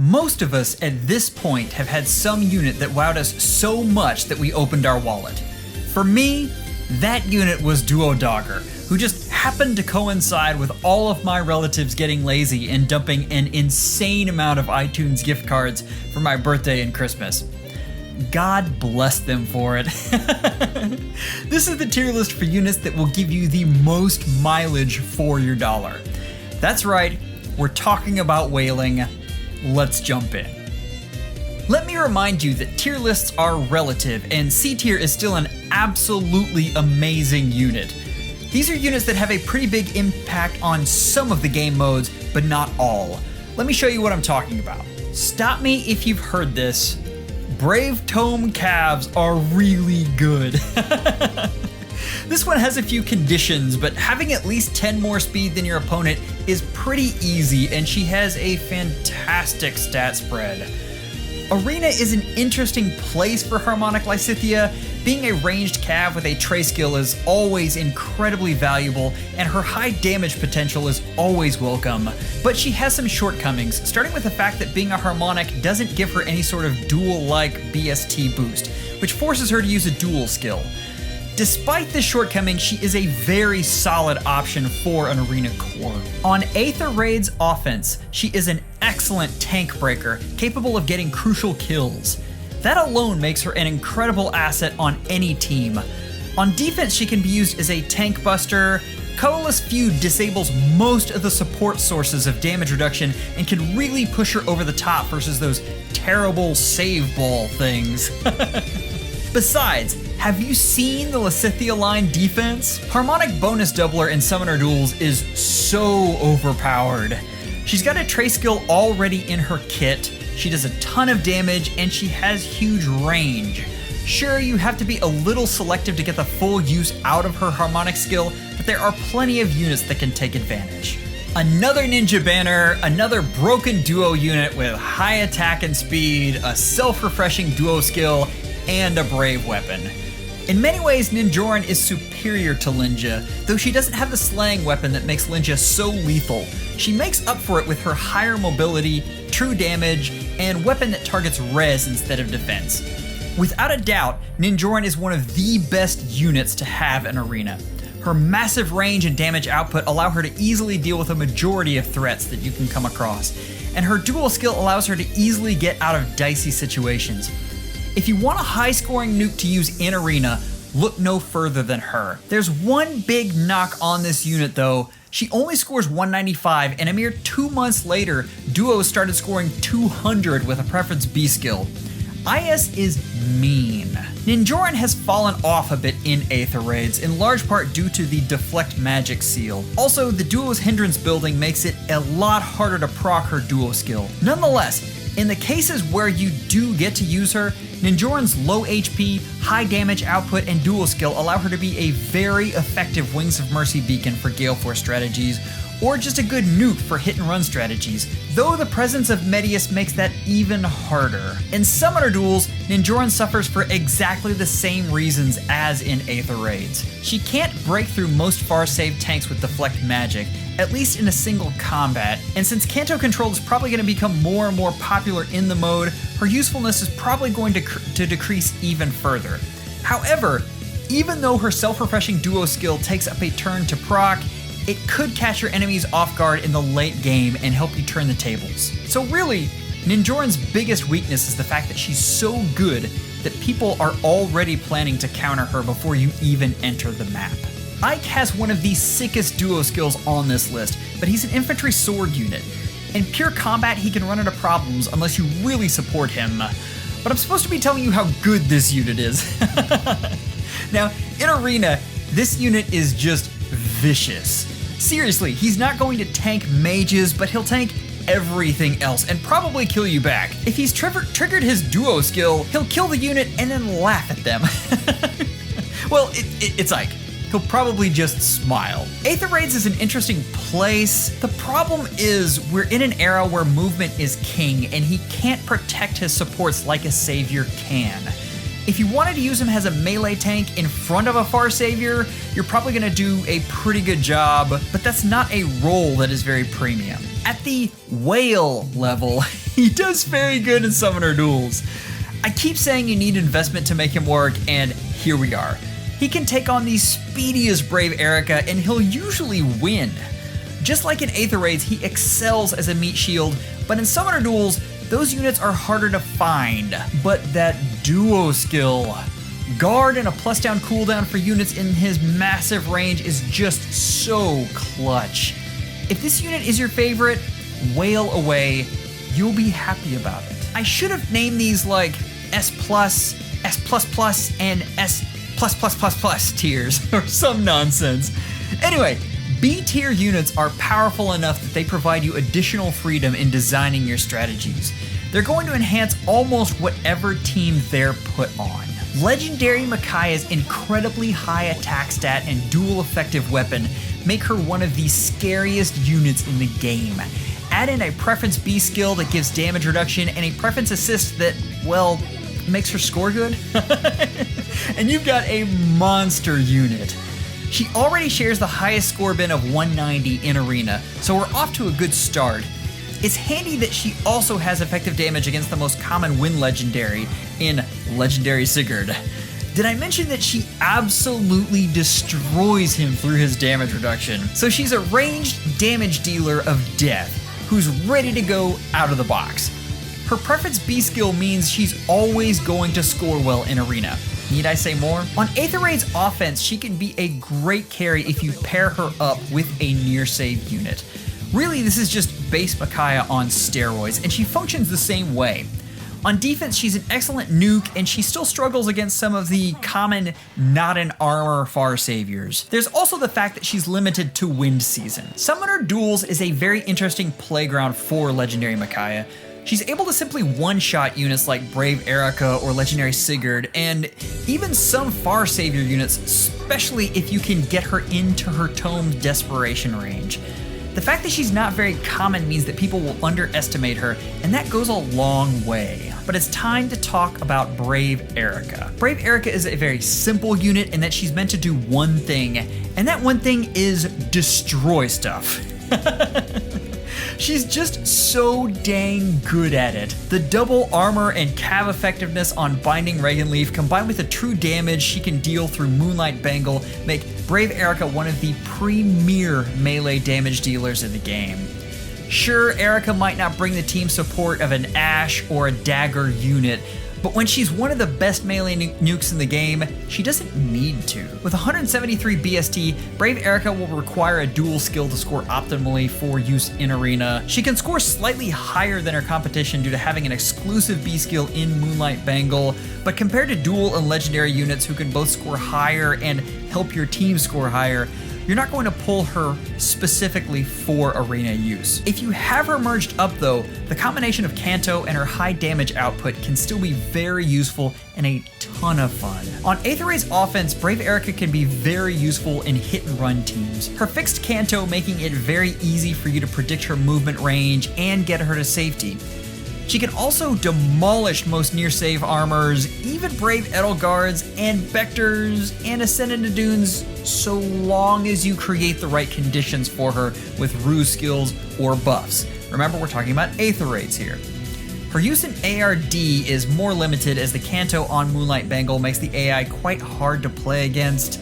Most of us at this point have had some unit that wowed us so much that we opened our wallet. For me, that unit was Duo Dagr, who just happened to coincide with all of my relatives getting lazy and dumping an insane amount of iTunes gift cards for my birthday and Christmas. God bless them for it. This is the tier list for units that will give you the most mileage for your dollar. That's right, we're talking about whaling. Let's jump in. Let me remind you that tier lists are relative, and C tier is still an absolutely amazing unit. These are units that have a pretty big impact on some of the game modes, but not all. Let me show you what I'm talking about. Stop me if you've heard this. Brave Tome calves are really good. This one has a few conditions, but having at least 10 more speed than your opponent is pretty easy, and she has a fantastic stat spread. Arena is an interesting place for Harmonic Lysithea. Being a ranged cav with a Trey skill is always incredibly valuable, and her high damage potential is always welcome. But she has some shortcomings, starting with the fact that being a Harmonic doesn't give her any sort of dual-like BST boost, which forces her to use a dual skill. Despite this shortcoming, she is a very solid option for an arena core. On Aether Raid's offense, she is an excellent tank breaker, capable of getting crucial kills. That alone makes her an incredible asset on any team. On defense, she can be used as a tank buster. Colorless Feud disables most of the support sources of damage reduction and can really push her over the top versus those terrible save ball things. Besides, have you seen the Lysithea line defense? Harmonic bonus doubler in summoner duels is so overpowered. She's got a Trey skill already in her kit, she does a ton of damage, and she has huge range. Sure, you have to be a little selective to get the full use out of her Harmonic skill, but there are plenty of units that can take advantage. Another ninja banner, another broken duo unit with high attack and speed, a self-refreshing duo skill, and a brave weapon. In many ways, Ninjoran is superior to Linja, though she doesn't have the slaying weapon that makes Linja so lethal. She makes up for it with her higher mobility, true damage, and weapon that targets res instead of defense. Without a doubt, Ninjoran is one of the best units to have in Arena. Her massive range and damage output allow her to easily deal with a majority of threats that you can come across, and her dual skill allows her to easily get out of dicey situations. If you want a high-scoring nuke to use in Arena, look no further than her. There's one big knock on this unit though. She only scores 195, and a mere 2 months later, duos started scoring 200 with a preference B skill. IS is mean. Ninjoran has fallen off a bit in Aether Raids, in large part due to the Deflect Magic seal. Also, the duo's hindrance building makes it a lot harder to proc her duo skill. Nonetheless, in the cases where you do get to use her, Ninjoran's low HP, high damage output, and dual skill allow her to be a very effective Wings of Mercy beacon for Gale Force strategies, or just a good nuke for hit and run strategies, though the presence of Medius makes that even harder. In summoner duels, Ninjoran suffers for exactly the same reasons as in Aether Raids. She can't break through most far save tanks with Deflect Magic, at least in a single combat, and since Canto Control is probably going to become more and more popular in the mode, her usefulness is probably going to decrease even further. However, even though her self-refreshing duo skill takes up a turn to proc, it could catch your enemies off guard in the late game and help you turn the tables. So really, Ninjoran's biggest weakness is the fact that she's so good that people are already planning to counter her before you even enter the map. Ike has one of the sickest duo skills on this list, but he's an infantry sword unit. In pure combat, he can run into problems unless you really support him. But I'm supposed to be telling you how good this unit is. Now, in Arena, this unit is just vicious. Seriously, he's not going to tank mages, but he'll tank everything else and probably kill you back. If he's triggered his duo skill, he'll kill the unit and then laugh at them. Well, it's Ike. He'll probably just smile. Aether Raids is an interesting place. The problem is we're in an era where movement is king and he can't protect his supports like a savior can. If you wanted to use him as a melee tank in front of a far savior, you're probably gonna do a pretty good job, but that's not a role that is very premium. At the whale level, he does very good in summoner duels. I keep saying you need investment to make him work, and here we are. He can take on the speediest brave Eirika, and he'll usually win. Just like in Aether Raids, he excels as a meat shield, but in summoner duels, those units are harder to find. But that duo skill, guard and a plus down cooldown for units in his massive range is just so clutch. If this unit is your favorite, wail away, you'll be happy about it. I should have named these like S+, S++, and S++++ tiers, or some nonsense. Anyway, B tier units are powerful enough that they provide you additional freedom in designing your strategies. They're going to enhance almost whatever team they're put on. Legendary Micaiah's incredibly high attack stat and dual effective weapon make her one of the scariest units in the game. Add in a preference B skill that gives damage reduction and a preference assist that, well, makes her score good, and you've got a monster unit. She already shares the highest score bin of 190 in Arena, so we're off to a good start. It's handy that she also has effective damage against the most common win legendary in Legendary Sigurd. Did I mention that she absolutely destroys him through his damage reduction? So she's a ranged damage dealer of death, who's ready to go out of the box. Her preference B skill means she's always going to score well in Arena. Need I say more? On Aether Raid's offense, she can be a great carry if you pair her up with a near save unit. Really, this is just base Micaiah on steroids, and she functions the same way. On defense, she's an excellent nuke, and she still struggles against some of the common not in armor far saviors. There's also the fact that she's limited to wind season. Summoner duels is a very interesting playground for Legendary Micaiah. She's able to simply one-shot units like Brave Eirika or Legendary Sigurd, and even some far savior units, especially if you can get her into her tome's desperation range. The fact that she's not very common means that people will underestimate her, and that goes a long way. But it's time to talk about Brave Eirika. Brave Eirika is a very simple unit in that she's meant to do one thing, and that one thing is destroy stuff. She's just so dang good at it. The double armor and cav effectiveness on Binding Regenleaf combined with the true damage she can deal through Moonlight Bangle make Brave Eirika one of the premier melee damage dealers in the game. Sure, Eirika might not bring the team support of an Ashe or a Dagr unit, but when she's one of the best melee nukes in the game, she doesn't need to. With 173 BST, Brave Eirika will require a dual skill to score optimally for use in Arena. She can score slightly higher than her competition due to having an exclusive B skill in Moonlight Bangle, but compared to dual and legendary units who can both score higher and help your team score higher, you're not going to pull her specifically for Arena use. If you have her merged up though, the combination of Kanto and her high damage output can still be very useful and a ton of fun. On Aether Raid's offense, Brave Eirika can be very useful in hit and run teams. Her fixed Kanto making it very easy for you to predict her movement range and get her to safety. She can also demolish most near save armors, even Brave Edelgards and Vectors and Ascendant Idunns, so long as you create the right conditions for her with ruse skills or buffs. Remember, we're talking about Aether Raids here. Her use in ARD is more limited as the Kanto on Moonlight Bangle makes the AI quite hard to play against,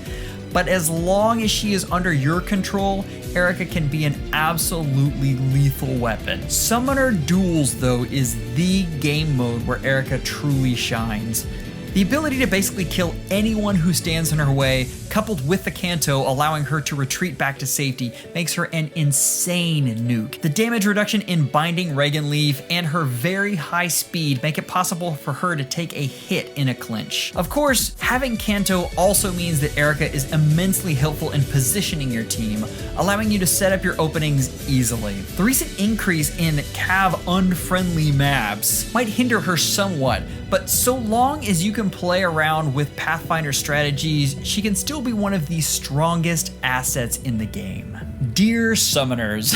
but as long as she is under your control, Eirika can be an absolutely lethal weapon. Summoner Duels, though, is the game mode where Eirika truly shines. The ability to basically kill anyone who stands in her way, coupled with the Kanto allowing her to retreat back to safety, makes her an insane nuke. The damage reduction in Binding Regenleaf and her very high speed make it possible for her to take a hit in a clinch. Of course, having Kanto also means that Eirika is immensely helpful in positioning your team, allowing you to set up your openings easily. The recent increase in cav unfriendly maps might hinder her somewhat, but so long as you can play around with Pathfinder strategies, she can still be one of the strongest assets in the game. Dear Summoners,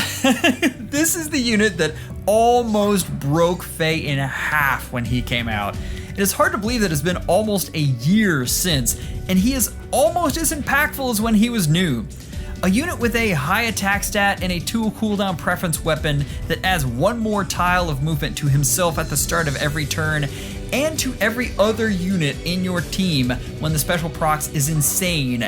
this is the unit that almost broke Faye in half when he came out. It is hard to believe that it's been almost a year since, and he is almost as impactful as when he was new. A unit with a high attack stat and a 2 cooldown preference weapon that adds 1 more tile of movement to himself at the start of every turn and to every other unit in your team when the special procs is insane.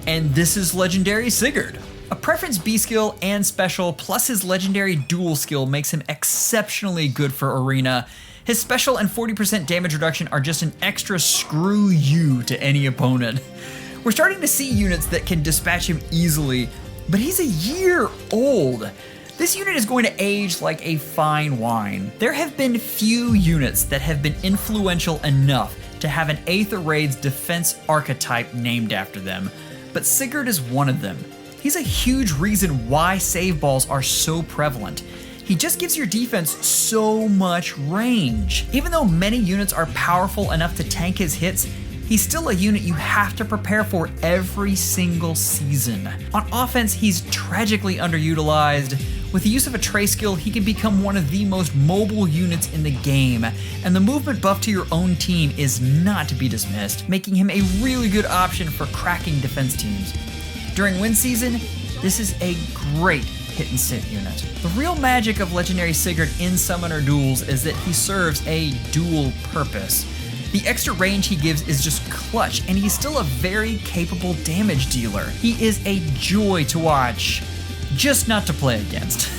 And this is legendary Sigurd. A preference B skill and special plus his legendary dual skill makes him exceptionally good for Arena. His special and 40% damage reduction are just an extra screw you to any opponent. We're starting to see units that can dispatch him easily, but he's a year old. This unit is going to age like a fine wine. There have been few units that have been influential enough to have an Aether Raid's defense archetype named after them, but Sigurd is one of them. He's a huge reason why save balls are so prevalent. He just gives your defense so much range. Even though many units are powerful enough to tank his hits, he's still a unit you have to prepare for every single season. On offense, he's tragically underutilized. With the use of a Trey skill, he can become one of the most mobile units in the game, and the movement buff to your own team is not to be dismissed, making him a really good option for cracking defense teams. During win season, this is a great hit and sit unit. The real magic of legendary Sigurd in summoner duels is that he serves a dual purpose. The extra range he gives is just clutch, and he's still a very capable damage dealer. He is a joy to watch, just not to play against.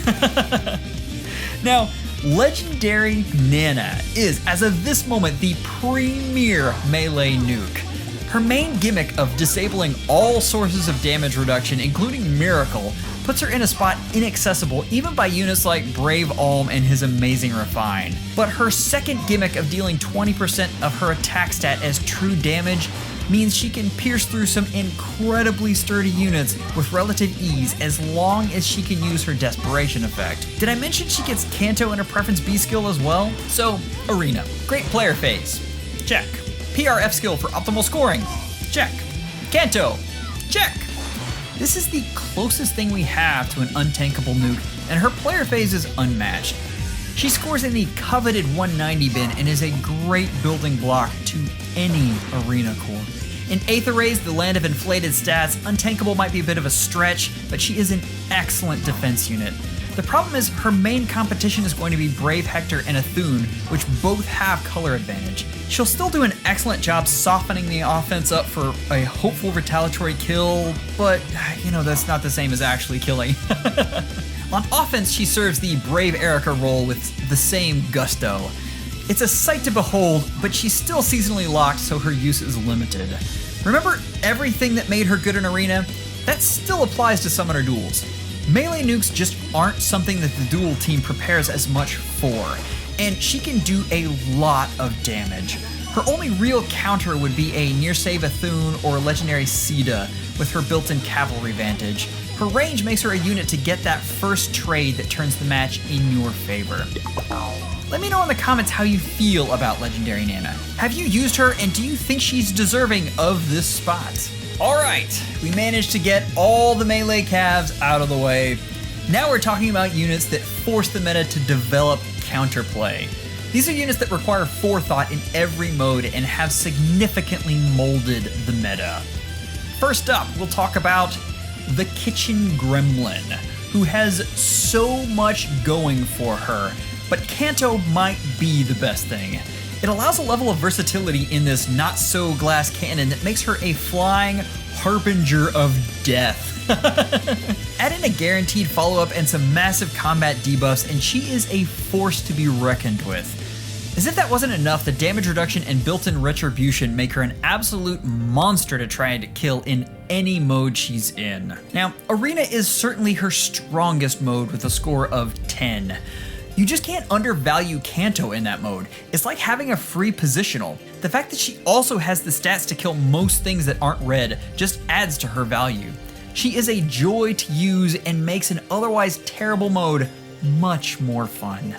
Now, legendary Nanna is, as of this moment, the premier melee nuke. Her main gimmick of disabling all sources of damage reduction, including Miracle, puts her in a spot inaccessible even by units like Brave Alm and his amazing Refine. But her second gimmick of dealing 20% of her attack stat as true damage means she can pierce through some incredibly sturdy units with relative ease as long as she can use her Desperation effect. Did I mention she gets Canto in her Preference B skill as well? So, Arena. Great player phase. Check. PRF skill for optimal scoring. Check. Canto. Check. This is the closest thing we have to an untankable nuke, and her player phase is unmatched. She scores in the coveted 190 bin and is a great building block to any arena core. In Aether Rays, the land of inflated stats, untankable might be a bit of a stretch, but she is an excellent defense unit. The problem is her main competition is going to be Brave Hector and Ithun, which both have color advantage. She'll still do an excellent job softening the offense up for a hopeful retaliatory kill, but that's not the same as actually killing. On offense, she serves the Brave Eirika role with the same gusto. It's a sight to behold, but she's still seasonally locked, so her use is limited. Remember everything that made her good in Arena? That still applies to summoner duels. Melee nukes just aren't something that the duel team prepares as much for, and she can do a lot of damage. Her only real counter would be a near save Ithun or legendary Sida with her built-in cavalry vantage. Her range makes her a unit to get that first trade that turns the match in your favor. Let me know in the comments how you feel about legendary Nanna. Have you used her, and do you think she's deserving of this spot? Alright, we managed to get all the melee calves out of the way. Now we're talking about units that force the meta to develop counterplay. These are units that require forethought in every mode and have significantly molded the meta. First up, we'll talk about the Kitchen Gremlin, who has so much going for her, but Canto might be the best thing. It allows a level of versatility in this not-so-glass cannon that makes her a flying harbinger of death. Add in a guaranteed follow-up and some massive combat debuffs, and she is a force to be reckoned with. As if that wasn't enough, the damage reduction and built-in retribution make her an absolute monster to try and kill in any mode she's in. Now, Arena is certainly her strongest mode with a score of 10. You just can't undervalue Canto in that mode. It's like having a free positional. The fact that she also has the stats to kill most things that aren't red just adds to her value. She is a joy to use and makes an otherwise terrible mode much more fun.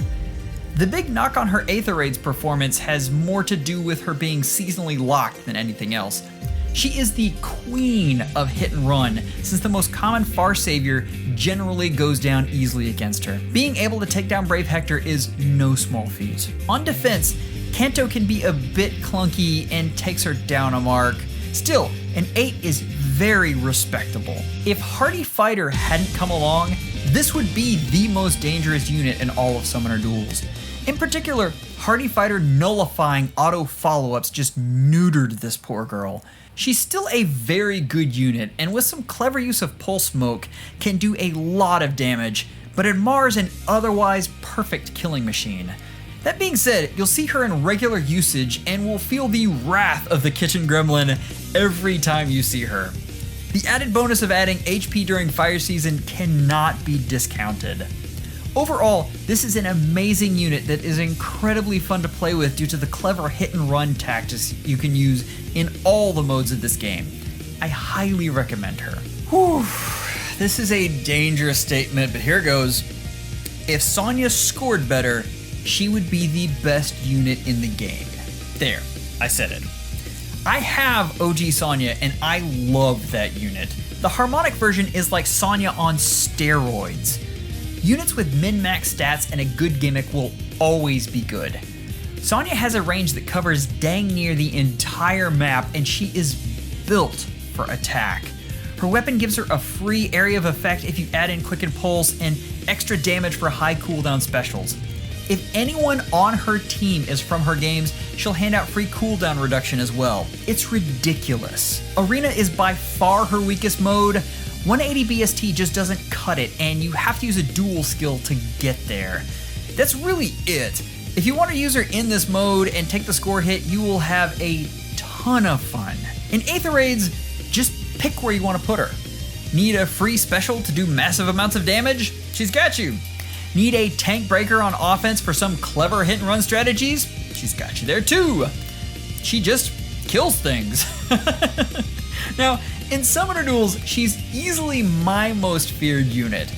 The big knock on her Aether Raids performance has more to do with her being seasonally locked than anything else. She is the queen of hit and run, since the most common Far Savior generally goes down easily against her. Being able to take down Brave Hector is no small feat. On defense, Canto can be a bit clunky and takes her down a mark. Still, an 8 is very respectable. If Hardy Fighter hadn't come along, this would be the most dangerous unit in all of Summoner Duels. In particular, Hardy Fighter nullifying auto follow-ups just neutered this poor girl. She's still a very good unit, and with some clever use of Pulse Smoke, can do a lot of damage, but it mars an otherwise perfect killing machine. That being said, you'll see her in regular usage and will feel the wrath of the kitchen gremlin every time you see her. The added bonus of adding HP during fire season cannot be discounted. Overall, this is an amazing unit that is incredibly fun to play with due to the clever hit and run tactics you can use in all the modes of this game. I highly recommend her. Whew, this is a dangerous statement, but here goes. If Sonya scored better, she would be the best unit in the game. There, I said it. I have OG Sonya and I love that unit. The Harmonic version is like Sonya on steroids. Units with min-max stats and a good gimmick will always be good. Sonya has a range that covers dang near the entire map and she is built for attack. Her weapon gives her a free area of effect if you add in Quicken Pulse and extra damage for high cooldown specials. If anyone on her team is from her games, she'll hand out free cooldown reduction as well. It's ridiculous. Arena is by far her weakest mode. 180 BST just doesn't cut it, and you have to use a dual skill to get there. That's really it. If you want to use her in this mode and take the score hit, you will have a ton of fun. In 8th raids, just pick where you want to put her. Need a free special to do massive amounts of damage? She's got you. Need a tank breaker on offense for some clever hit and run strategies? She's got you there too. She just kills things. Now, in Summoner Duels, she's easily my most feared unit.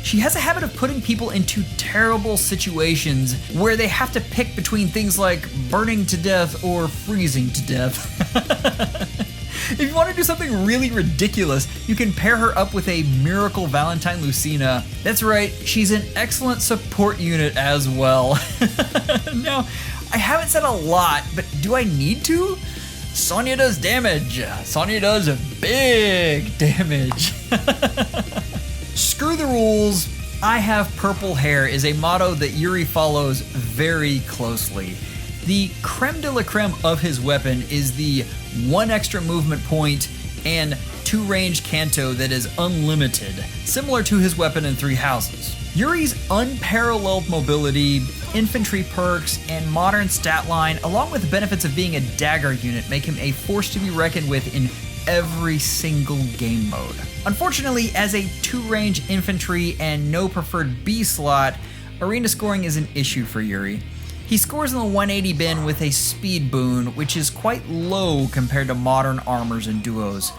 She has a habit of putting people into terrible situations where they have to pick between things like burning to death or freezing to death. If you want to do something really ridiculous, you can pair her up with a Miracle Valentine Lucina. That's right, she's an excellent support unit as well. Now, I haven't said a lot, but do I need to? Sonya does damage. Sonya does big damage. Screw the rules. I have purple hair is a motto that Yuri follows very closely. The creme de la creme of his weapon is the 1 extra movement point and 2 range canto that is unlimited, similar to his weapon in 3 houses. Yuri's unparalleled mobility, infantry perks, and modern stat line, along with the benefits of being a Dagr unit, make him a force to be reckoned with in every single game mode. Unfortunately, as a 2-range infantry and no preferred B slot, arena scoring is an issue for Yuri. He scores in the 180 bin with a speed boon, which is quite low compared to modern armors and duos.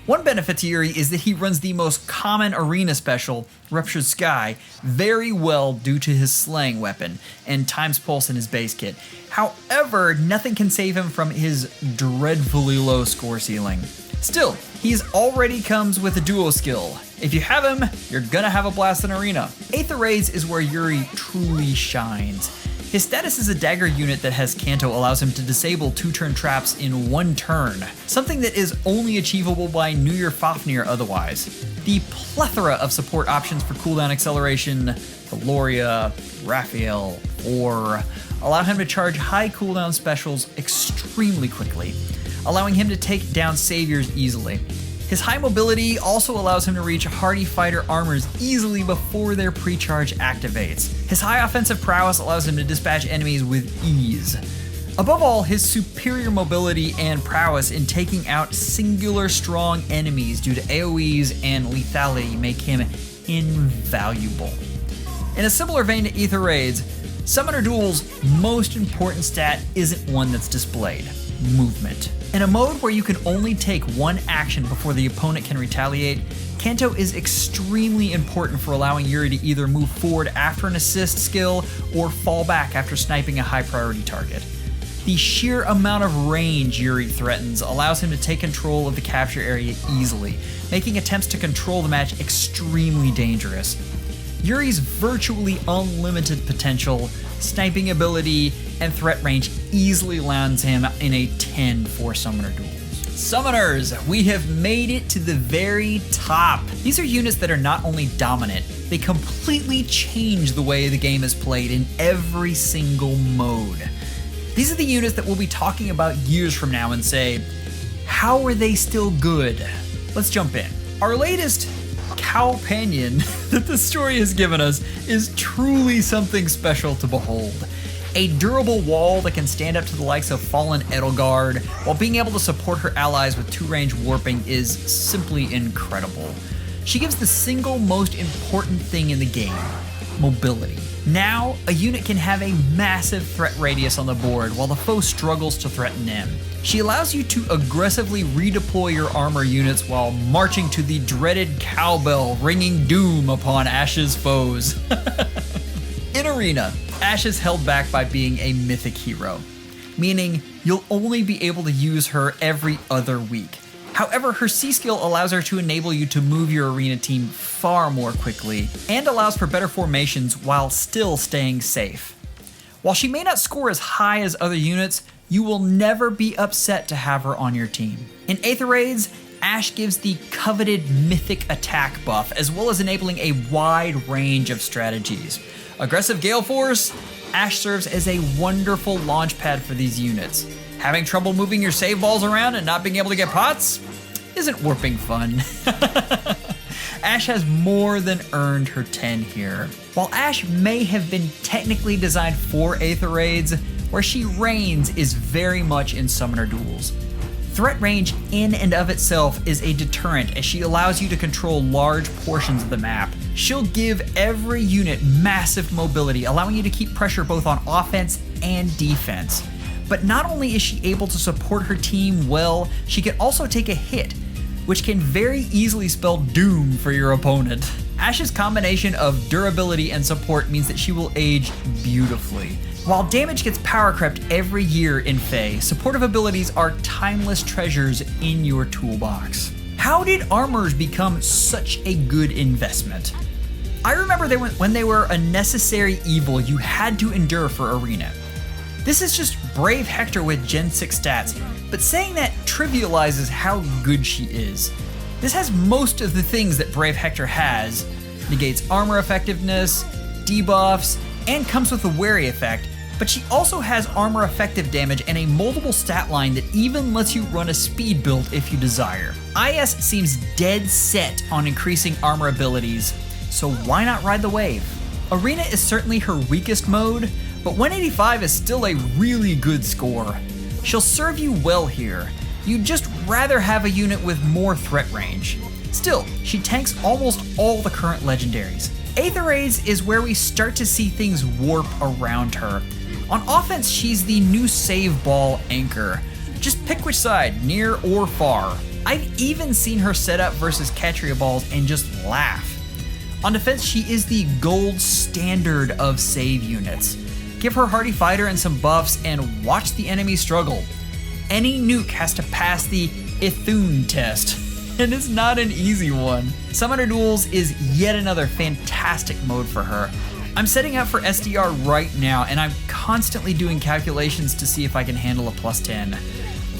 One benefit to Yuri is that he runs the most common arena special, Ruptured Sky, very well due to his slaying weapon and Time's Pulse in his base kit. However, nothing can save him from his dreadfully low score ceiling. Still, he already comes with a duo skill. If you have him, you're gonna have a blast in arena. 8th Raids is where Yuri truly shines. His status as a Dagr unit that has Canto allows him to disable 2-turn traps in 1 turn, something that is only achievable by Nuyr Fafnir otherwise. The plethora of support options for cooldown acceleration, Valoria, Raphael, or allow him to charge high cooldown specials extremely quickly, allowing him to take down saviors easily. His high mobility also allows him to reach hardy fighter armors easily before their pre-charge activates. His high offensive prowess allows him to dispatch enemies with ease. Above all, his superior mobility and prowess in taking out singular strong enemies due to AoEs and lethality make him invaluable. In a similar vein to Ether Raids, Summoner Duel's most important stat isn't one that's displayed: movement. In a mode where you can only take 1 action before the opponent can retaliate, Canto is extremely important for allowing Yuri to either move forward after an assist skill or fall back after sniping a high priority target. The sheer amount of range Yuri threatens allows him to take control of the capture area easily, making attempts to control the match extremely dangerous. Yuri's virtually unlimited potential, sniping ability, and threat range easily lands him in a 10 for Summoner Duels. Summoners, we have made it to the very top. These are units that are not only dominant, they completely change the way the game is played in every single mode. These are the units that we'll be talking about years from now and say, how are they still good? Let's jump in. Our latest cowpanion that the story has given us is truly something special to behold. A durable wall that can stand up to the likes of fallen Edelgard, while being able to support her allies with 2-range warping is simply incredible. She gives the single most important thing in the game, mobility. Now, a unit can have a massive threat radius on the board while the foe struggles to threaten them. She allows you to aggressively redeploy your armor units while marching to the dreaded cowbell ringing doom upon Ashe's foes. In Arena, Ashe is held back by being a mythic hero, meaning you'll only be able to use her every other week. However, her C skill allows her to enable you to move your arena team far more quickly and allows for better formations while still staying safe. While she may not score as high as other units, you will never be upset to have her on your team. In Aether Raids, Ashe gives the coveted mythic attack buff as well as enabling a wide range of strategies. Aggressive Gale Force, Ashe serves as a wonderful launch pad for these units. Having trouble moving your save balls around and not being able to get pots? Isn't warping fun? Ashe has more than earned her 10 here. While Ashe may have been technically designed for Aether Raids, where she reigns is very much in summoner duels. Threat range in and of itself is a deterrent as she allows you to control large portions of the map. She'll give every unit massive mobility, allowing you to keep pressure both on offense and defense. But not only is she able to support her team well, she can also take a hit, which can very easily spell doom for your opponent. Ashe's combination of durability and support means that she will age beautifully. While damage gets power crept every year in FE, supportive abilities are timeless treasures in your toolbox. How did armors become such a good investment? I remember when they were a necessary evil you had to endure for Arena. This is just Brave Hector with Gen 6 stats, but saying that trivializes how good she is. This has most of the things that Brave Hector has, negates armor effectiveness, debuffs, and comes with a wary effect, but she also has armor effective damage and a multiple stat line that even lets you run a speed build if you desire. IS seems dead set on increasing armor abilities, so why not ride the wave? Arena is certainly her weakest mode, but 185 is still a really good score. She'll serve you well here. You'd just rather have a unit with more threat range. Still, she tanks almost all the current legendaries. Aether Raids is where we start to see things warp around her. On offense, she's the new save ball anchor. Just pick which side, near or far. I've even seen her set up versus Catria balls and just laugh. On defense, she is the gold standard of save units. Give her Hardy Fighter and some buffs and watch the enemy struggle. Any nuke has to pass the Idunn test, and it's not an easy one. Summoner Duels is yet another fantastic mode for her. I'm setting up for SDR right now, and I'm constantly doing calculations to see if I can handle a +10.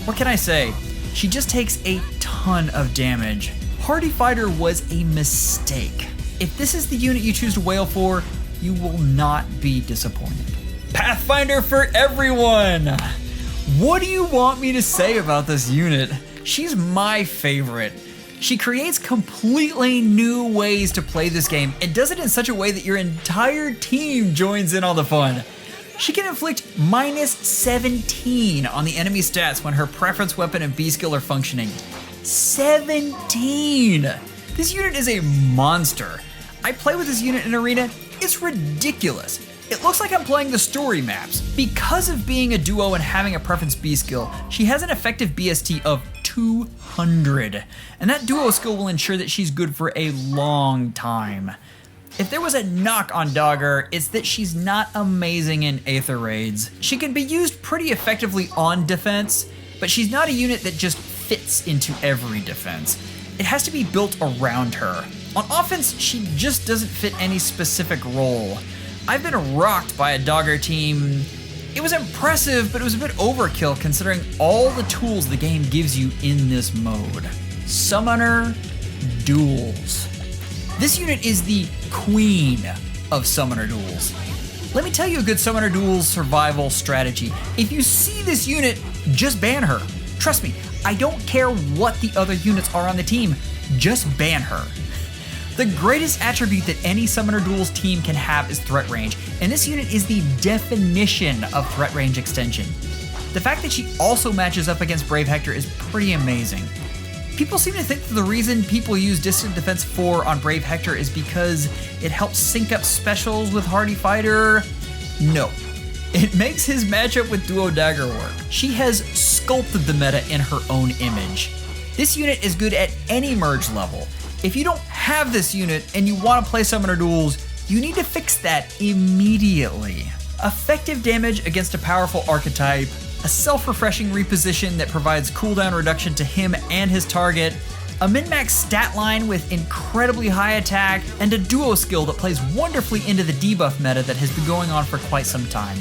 What can I say? She just takes a ton of damage. Hardy Fighter was a mistake. If this is the unit you choose to wail for, you will not be disappointed. Pathfinder for everyone! What do you want me to say about this unit? She's my favorite. She creates completely new ways to play this game and does it in such a way that your entire team joins in on the fun. She can inflict -17 on the enemy stats when her preference weapon and B skill are functioning. 17! This unit is a monster. I play with this unit in Arena, it's ridiculous. It looks like I'm playing the story maps. Because of being a duo and having a preference B skill, she has an effective BST of 200, and that duo skill will ensure that she's good for a long time. If there was a knock on Dagr, it's that she's not amazing in Aether Raids. She can be used pretty effectively on defense, but she's not a unit that just fits into every defense. It has to be built around her. On offense, she just doesn't fit any specific role. I've been rocked by a Dagr team It was impressive, but it was a bit overkill considering all the tools the game gives you in this mode. Summoner Duels. This unit is the queen of Summoner Duels. Let me tell you a good Summoner Duels survival strategy. If you see this unit, just ban her. Trust me, I don't care what the other units are on the team, just ban her. The greatest attribute that any Summoner Duels team can have is threat range, and this unit is the definition of threat range extension. The fact that she also matches up against Brave Hector is pretty amazing. People seem to think that the reason people use Distant Defense 4 on Brave Hector is because it helps sync up specials with Hardy Fighter. No. It makes his matchup with Duo Dagr work. She has sculpted the meta in her own image. This unit is good at any merge level. If you don't have this unit and you want to play Summoner Duels, you need to fix that immediately. Effective damage against a powerful archetype, a self-refreshing reposition that provides cooldown reduction to him and his target, a min-max stat line with incredibly high attack, and a duo skill that plays wonderfully into the debuff meta that has been going on for quite some time.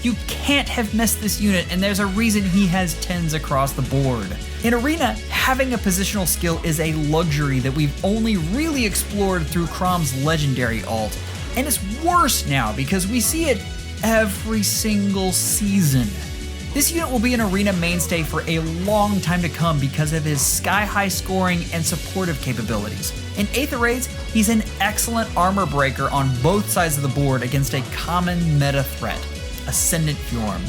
You can't have missed this unit, and there's a reason he has 10s across the board. In Arena, having a positional skill is a luxury that we've only really explored through Chrom's legendary ult, and it's worse now because we see it every single season. This unit will be an Arena mainstay for a long time to come because of his sky-high scoring and supportive capabilities. In Aether raids, he's an excellent armor breaker on both sides of the board against a common meta threat, Ascendant Fjorm.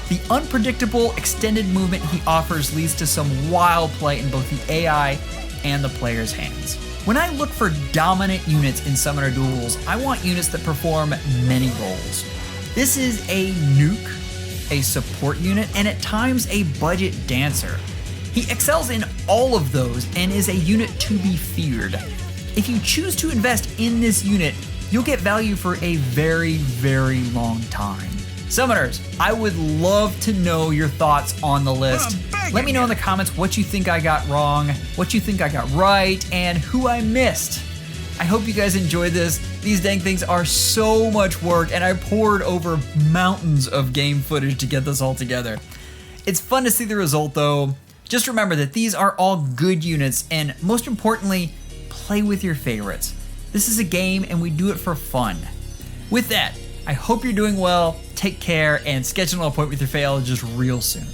The unpredictable extended movement he offers leads to some wild play in both the AI and the player's hands. When I look for dominant units in Summoner Duels, I want units that perform many roles. This is a nuke, a support unit, and at times a budget dancer. He excels in all of those and is a unit to be feared. If you choose to invest in this unit, you'll get value for a very, very long time. Summoners, I would love to know your thoughts on the list. Let me know in the comments what you think I got wrong, what you think I got right, and who I missed. I hope you guys enjoyed this. These dang things are so much work, and I poured over mountains of game footage to get this all together. It's fun to see the result though. Just remember that these are all good units, and most importantly, play with your favorites. This is a game and we do it for fun. With that, I hope you're doing well, take care, and schedule an appointment with your FEHologist real soon.